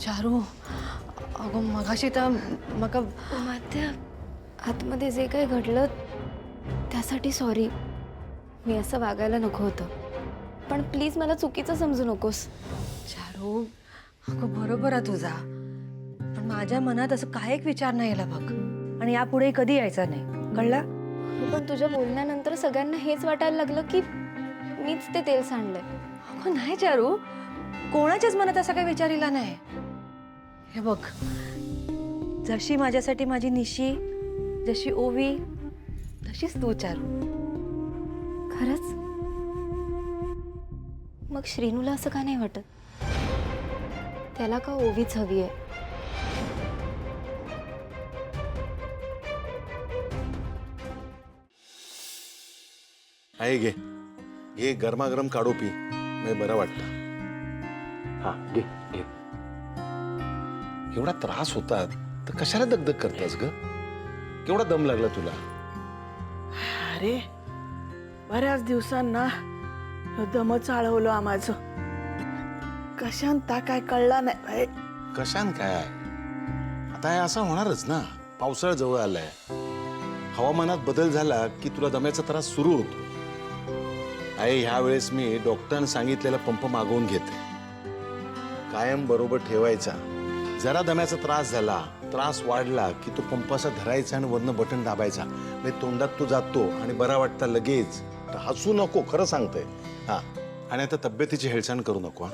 चारू अगं मगाशी तर मग मात्या आतमध्ये जे काही घडलं त्यासाठी सॉरी. मी असं वागायला नको होतं, पण प्लीज मला चुकीचं समजू नकोस. चारू अगं बरोबर आहे तुझा, पण माझ्या मनात असं काय एक विचार नाही आला बघ, आणि यापुढे कधी यायचा नाही, कळलं? पण तुझ्या बोलण्यानंतर सगळ्यांना हेच वाटायला लागलं की मीच ते तेल सांडलंय. अगं नाही चारू, कोणाच्याच मनात असा काही विचार आला नाही. हे बघ, जशी माझ्यासाठी माझी निशी, जशी ओवी, तशीच तू चारू. खरंच? मग श्रीनूला असं का नाही वाटत? त्याला का ओवीच हवी आहे? आहे घे घे, गरमागरम काढू पी, म्हणजे बरं वाटतं. हा घे घे. एवढा त्रास होता तर कशाला दगदग करतास ग? केवढा दम लागला तुला? अरे बऱ्याच दिवसांना दम चाळवलं आम्हाचं. कशांता काय कळला नाही बाई. कशान काय? आता हे असं होणारच ना. पावसाळा जवळ आलाय, हवामानात बदल झाला की तुला दम्याचा त्रास सुरू होतो. आहे ह्या वेळेस मी डॉक्टरांनी सांगितलेला पंप मागवून घेते. कायम बरोबर ठेवायचा. जरा दम्याचा त्रास झाला, त्रास वाढला की तो पंप असा धरायचा आणि वरनं बटन दाबायचा, म्हणजे तोंडात तो जातो आणि बरा वाटता लगेच. तर हसू नको, खरं सांगतोय. हा, आणि आता तब्येतीची हेळसांड करू नको. हा,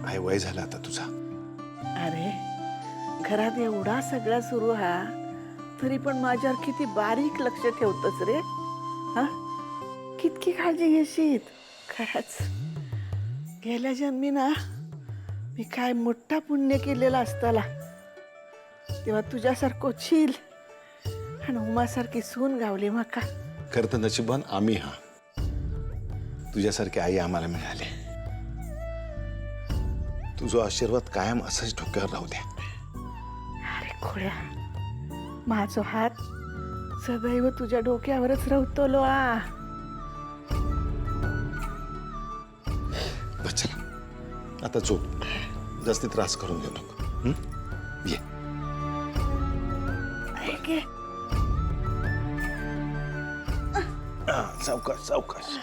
आहे वय झालं आता तुझा. अरे घरात एवढा सगळा सुरू हा, तरी पण माझ्यावर किती बारीक लक्ष ठेवतस रे. हा, कितकी काळजी घेशील. खरंच गेल्या जन्मी ना मी काय मोठा पुण्य केलेला असताला, तेव्हा तुझ्यासारखं शील आणि उमासारखी सून गावली माका. खरं तर नशिबान आम्ही हा, तुझ्यासारखी आई आम्हाला मिळाली. तुझा आशीर्वाद कायम असाच डोक्यावर राहू द्या. अरे खोड्या, माझा हात सदैव तुझ्या डोक्यावरच राहतो आ. बस चला, आता झोप. जास्ती त्रास करून घेऊ नको. हं? ये. ऐक हे. सावकाश सावकाश.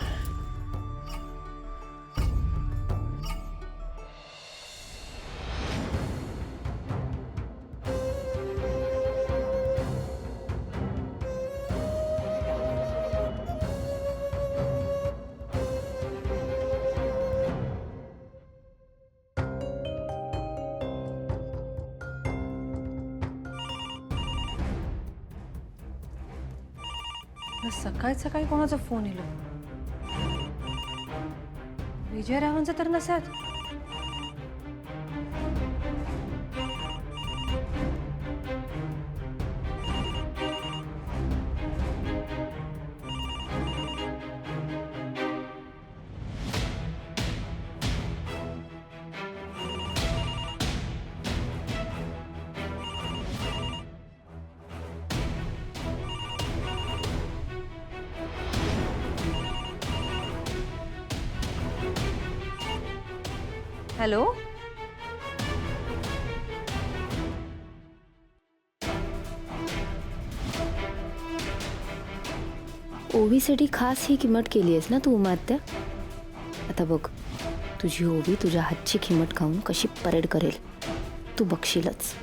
सकाळी सकाळी कोणाचा फोन येलो? विजयरावांचा तर नसाच. हॅलो, ओवीसाठी खास ही किंमत केली आहेस ना तू उमात्या. आता बघ, तुझी ओवी तुझ्या हातची किंमत खाऊन कशी परेड करेल तू बघशीलच.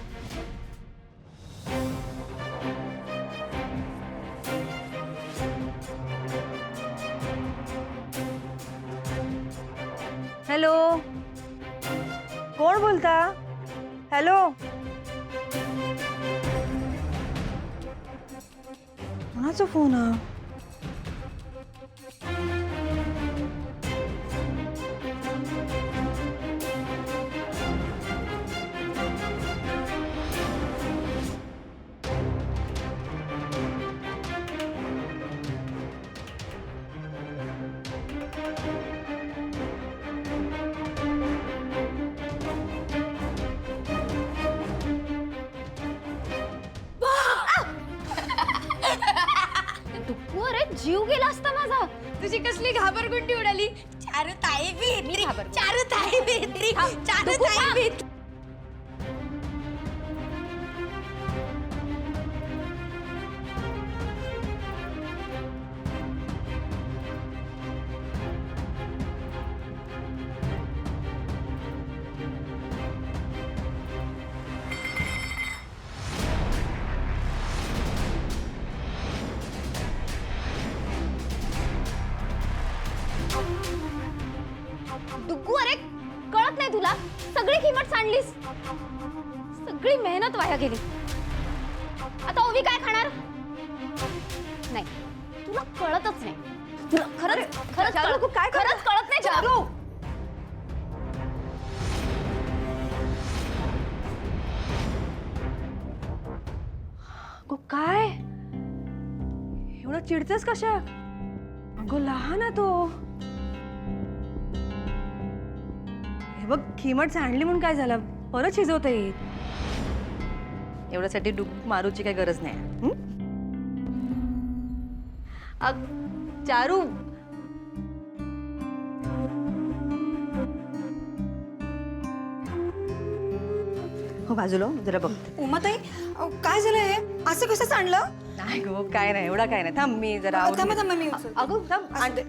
हॅलो, कोण बोलता? हॅलो, कोणाचा फोन हा? कसली घाबरगुंडी उडाली. चारुताई भित्री, चारुताई भित्री, चारुताई भित्री. डुग्गू, अरे कळत नाही तुला? सगळी किंमत सांडलीस, सगळी मेहनत वाया गेली. आता ओवी काय खाणार? नाही, तुला कळतच नाही. तुला खरंच खरंच चारू, तू काय करते? खरंच कळत नाही चारू. अगं काय एवढं चिडतेस कशा? अगं लहान आहे तो. हे बघ, खिमट सांडली म्हणून काय झालं, परत शिजवता येईल. एवढ्यासाठी डुग मारूची काही गरज नाही. हं? चारू, हो बाजूला हो, जरा बघते. उमाताई, काय झालं हे? असं कसं सांडलं? नाही गो, काय नाही, एवढा काय नाही. थांब, मी जरा आवरून थांबा घेते. थांबा, मी उचलते. अगं थांब, आणते.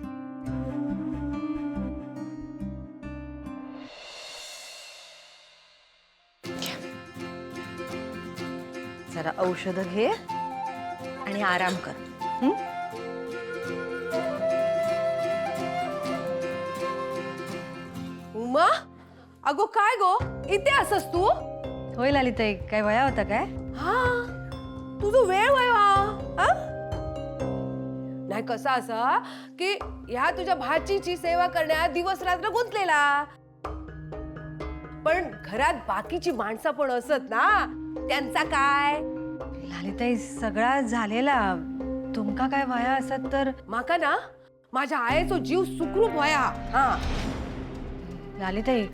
जरा औषध घे आणि आराम कर. हं? उमा, अगो काय गो, इथे असस तू? होय ललिताई, काय वया होता काय? हा, तुझं वेळ वय हा? नाही कसा असा की ह्या तुझ्या भाचीची सेवा करण्यात दिवस रात्र गुंतलेला, पण घरात बाकीची माणसं पण असत ना, त्यांचा काय? ललिताई, सगळा झालेला. तुमका काय वया असत तर? माका ना माझ्या आईचो जीव सुखरूप व्हाया. हा, ललिताई,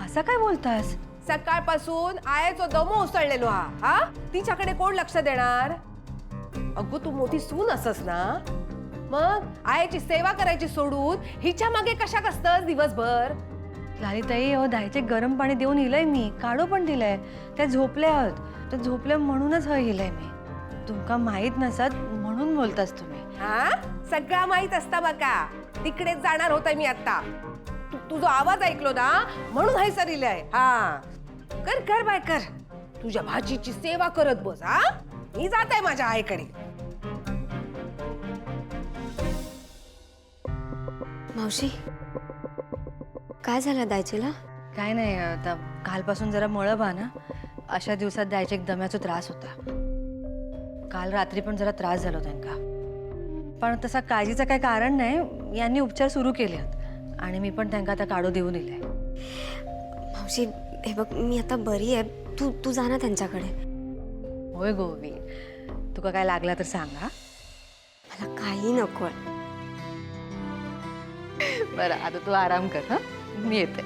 असं काय बोलतास? सकाळपासून आईचो दमो उसळलेलो हा. तिच्याकडे कोण लक्ष देणार? अगो तू मोठी सून असस ना, मग आईची सेवा करायची सोडून हिच्या मागे कशा असतस दिवसभर? ललिताई, अहो द्यायचे गरम पाणी देऊन इलंय मी, काढू पण दिलंय. त्या झोपल्या आहोत, त्या झोपल्या म्हणूनच इलंय मी. तुमका माहित नसत म्हणून बोलतास तुम्ही. हा, सगळा माहित असता बका. तिकडेच जाणार होता मी आता. तुझा आवाज ऐकलो ना म्हणून हैसर इलंय. हा, कर कर बाय कर, तुझ्या भाजीची सेवा करत बस. हा, मी जात आहे माझ्या आईकडे. मावशी, काय झालं दायचेला? काय नाही, आता कालपासून जरा मळबा ना, अशा दिवसात द्यायचे एक दम्याचा त्रास होता. काल रात्री पण जरा त्रास झाला त्यांना, पण तसा काळजीचं काही कारण नाही. यांनी उपचार सुरू केले आहेत आणि मी पण त्यांना आता काढू देऊन दिलाय. मावशी, हे बघ, मी आता बरी आहे. तू जा ना त्यांच्याकडे. होय गोवी, तुका काय लागला तर सांगा. मला काही नको. बरं, आता तू आराम कर. हं, मी येते.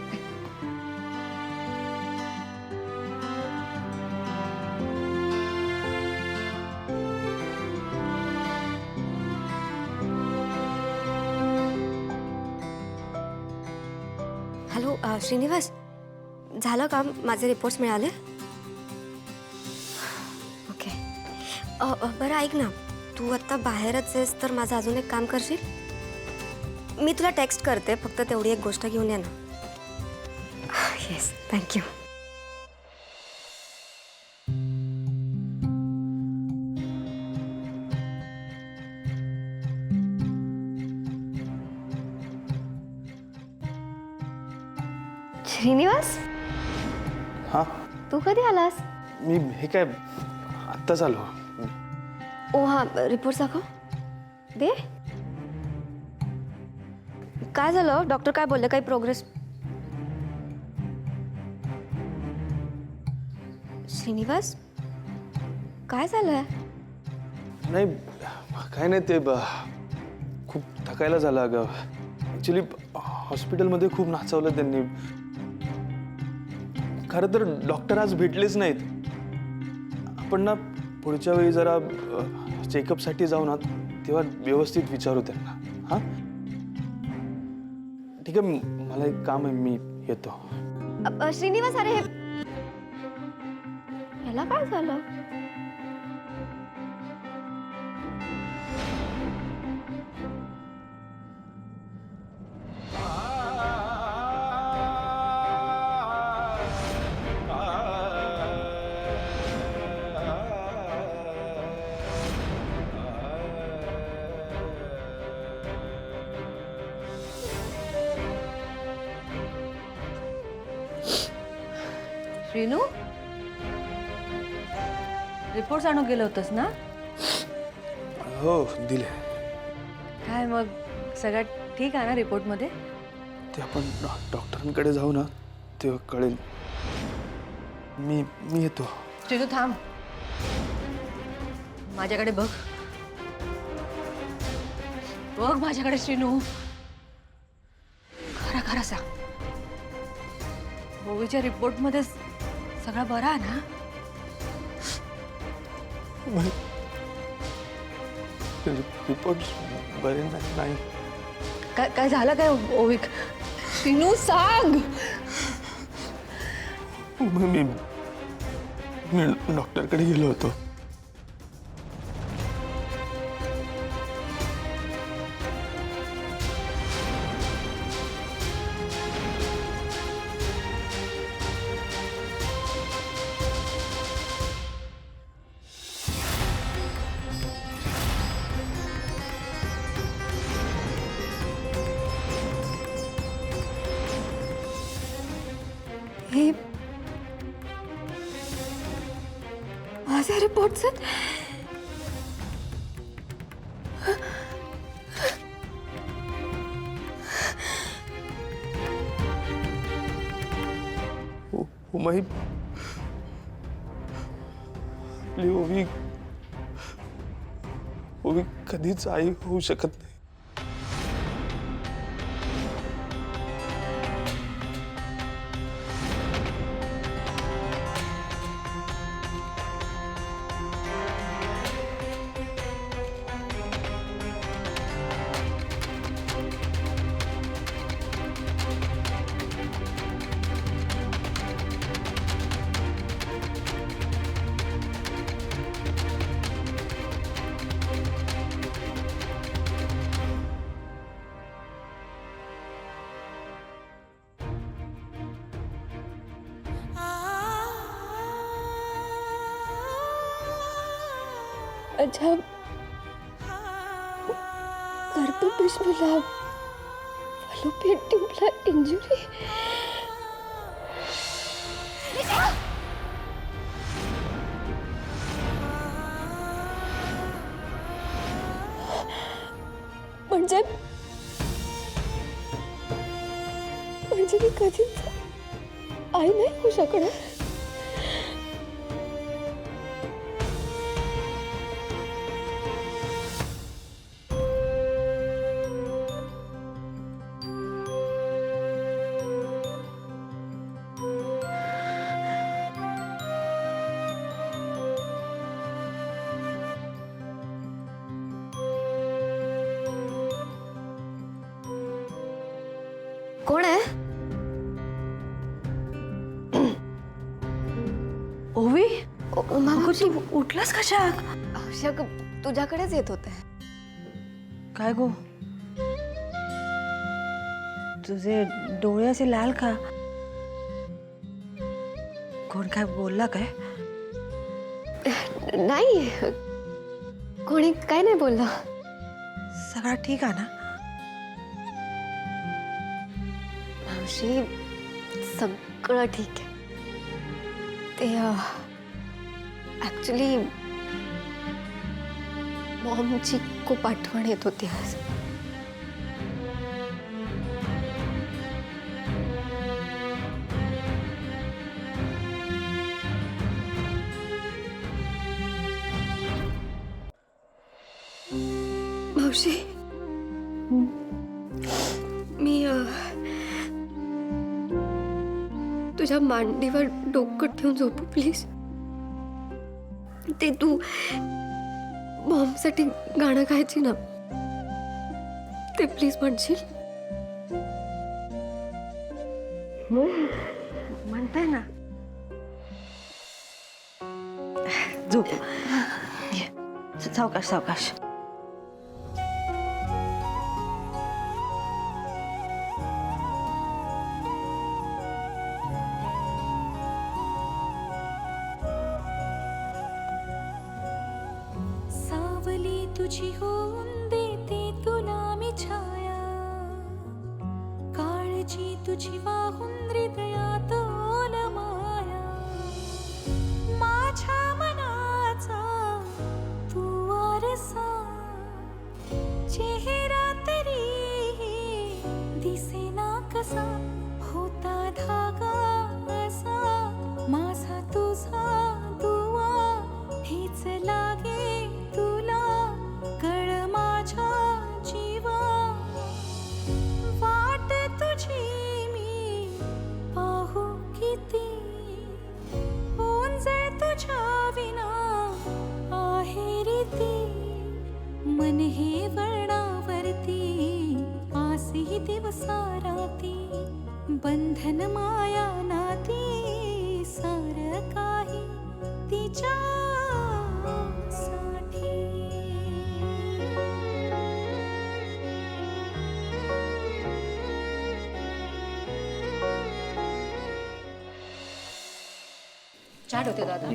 हॅलो श्रीनिवास, झालं का? माझे रिपोर्ट्स मिळाले? ओके. बरं ऐक ना, तू आत्ता बाहेरच आहेस तर माझं अजून एक काम करशील? मी तुला टेक्स्ट करते, फक्त तेवढी एक गोष्ट घेऊन ये ना. Yes, thank you. श्रीनिवास, हा, तू कधी आलास? मी हे काय आत्ताच आलो. ओ हा, रिपोर्ट दाखव. दे. काय झालं? डॉक्टर काय बोलले? काही प्रोग्रेस? श्रीनिवास, काय झालंय? नाही, काय नाही, ते खूप थकायला झालं अगं. ॲक्च्युली हॉस्पिटलमध्ये खूप नाचवलं त्यांनी. खरं तर डॉक्टर आज भेटलेच नाहीत. आपण ना पुढच्या वेळी जरा चेकअपसाठी जाऊ ना, तेव्हा व्यवस्थित विचारू त्यांना. हां, ठीक आहे, मला एक काम आहे, मी येतो. श्रीनिवास, अरे याला काय झालं? श्रीनू, रिपोर्ट्स आणून गेलं होतंस ना? हो, दिले. काय मग सगळं ठीक आहे ना रिपोर्टमध्ये? ते आपण डॉक्टरांकडे जाऊ ना, तेव्हा कळेल. मी येतो. श्रीनू थांब, माझ्याकडे बघ. बघ माझ्याकडे श्रीनू. खरा खरा सांग, ओवीच्या रिपोर्टमध्ये सगळा बरा आहे ना? रिपोर्ट बरे नाही. काय झालं काय ओवी? श्रीनू सांग. मी डॉक्टरकडे गेलो होतो. हे माझे रिपोर्ट्स आहेत. उमाई, आपली ओवी कधीच आई होऊ शकत नाही. अच्छा, गर्भपिशवीला फलोपियन ट्यूबला इंजुरी. म्हणजे मी कधीच आई नाही होऊ शकणार. कोण आहे? ओवी, मामा, तू उठलास कशा? शक तुझ्याकडेच येत होते. काय गो, तुझे डोळे असे लाल का? कोण काय बोलला काय? नाही, कोणी काय नाही बोललं. सगळं ठीक आहे ना? मावशी, सगळं ठीक आहे. ते ऍक्च्युली मॉमची खूप आठवण येत होती आज. मावशी, मी तुझ्या मांडीवर डोकं ठेवून झोपू प्लीज. ते तू मॉमसाठी गाणं गायची ना, ते प्लीज म्हणशील? म्हणताय ना. झोप. ये. सावकाश सावकाश. सावली तुझी होऊन देते तुला मी छाया, काळजी तुझी वाहून हृदयात ओल माया, माझ्या मनाचा तू आरसा, चेहरा तरी दिसेना कसा, होता धागा असा माझा तुझा दुआ, हेच लागे तुला कळ माझ्या जीवा, वाट तुझी मी पाहू किती, होऊन जाय तुझ्या विना आहे रीती, मन हे वळणावरती आसी दिवसा राती, बंधन माया नाती सार काही तिच्या साठी. चहा ठेवते दादा.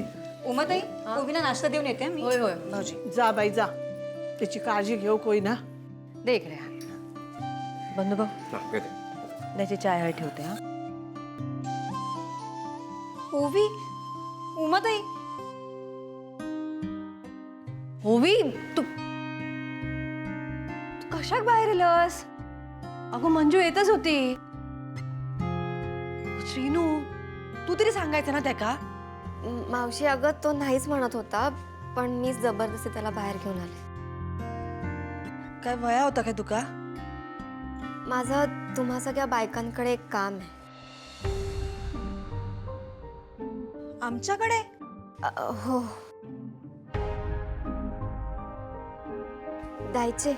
उमाताई ओवीला नाश्ता देऊन येते मी. होय होय भाऊजी. जा बाई जा, त्याची काळजी घेऊ कोई ना. दे इकडे. बंधू भाऊ त्याची चाय ठेवते. हा ओवी, उमाताई. ओवी, तू कशात बाहेर आलंस? अगं मंजू येतच होती. श्रीनू, तू तरी सांगायचं ना त्या का. मावशी अगं तो नाहीच म्हणत होता, पण मीच जबरदस्ती त्याला बाहेर घेऊन आले. काय वया होता काय तुका? माझं तुम्हा सगळ्या बायकांकडे एक काम आहे. आमच्याकडे? हो, द्यायचे.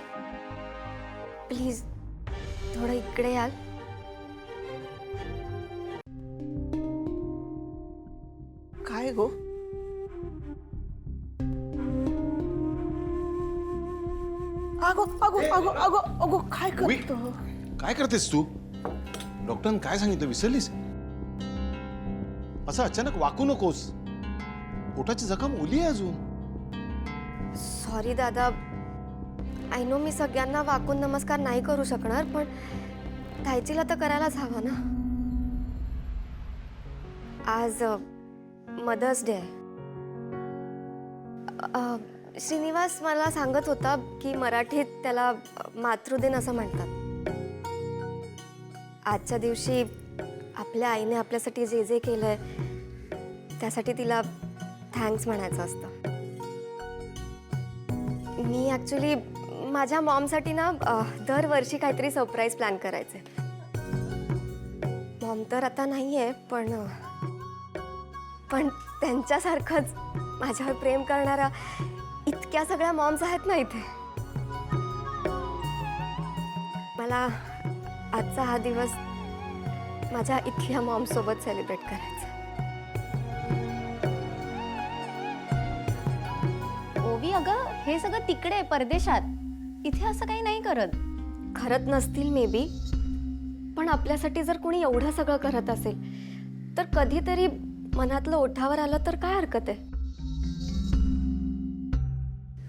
प्लीज थोडं इकडे याल. काय गो? अगो अगो अगो अगो अगो काय करतो? काय करतेस तू? डॉक्टरांनी काय सांगितलं विसरलीस? असं अचानक वाकू नकोस. पोटाची जखम ओली आहे अजून. सॉरी दादा, आय नो मी सगळ्यांना वाकून नमस्कार नाही करू शकणार, पण ताईचीला तर करायलाच हवं ना. आज मदर्स डे आहे. श्रीनिवास मला सांगत होता की मराठीत त्याला मातृदिन असं म्हणतात. आजच्या दिवशी आपल्या आईने आपल्यासाठी जे जे केलंय त्यासाठी तिला थँक्स म्हणायचं असतं. मी ॲक्च्युली माझ्या मॉमसाठी ना दरवर्षी काहीतरी सरप्राईज प्लॅन करायचे. मॉम तर आता नाही आहे, पण त्यांच्यासारखंच माझ्यावर प्रेम करणारा इतक्या सगळ्या मॉम्स आहेत ना इथे. मला आजचा हा दिवस माझ्या इथल्या मॉमसोबत सेलिब्रेट करायचा. ओवी अगं हे सगळं तिकडे परदेशात, इथे असं काही नाही करत. करत नसतील मे बी, पण आपल्यासाठी जर कोणी एवढं सगळं करत असेल तर कधीतरी मनातलं ओठावर आलं तर काय हरकत आहे.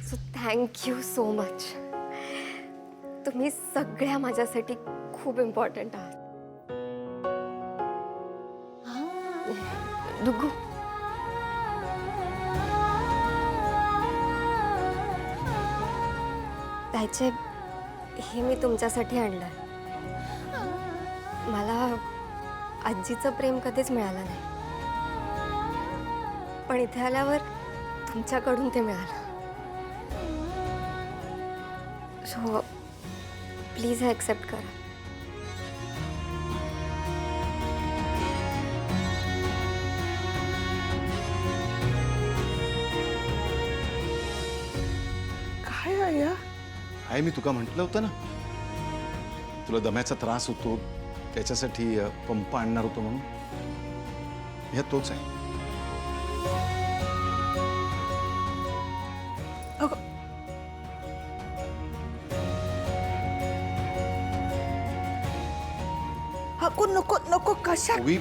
So thank you so much. तुम्ही सगळ्या माझ्यासाठी खूप इम्पॉर्टंट आहात. डुग्गू, त्याचे हे मी तुमच्यासाठी आणलं. मला आजीचं प्रेम कधीच मिळालं नाही, पण इथे आल्यावर तुमच्याकडून ते मिळालं. सो प्लीज हे ॲक्सेप्ट करा. काय आया? आई मी तुका म्हटलं होतं ना, तुला दम्याचा त्रास होतो, त्याच्यासाठी पंप आणणार होतो म्हणून ह्या तोच आहे. नको नको नको कशा ओवी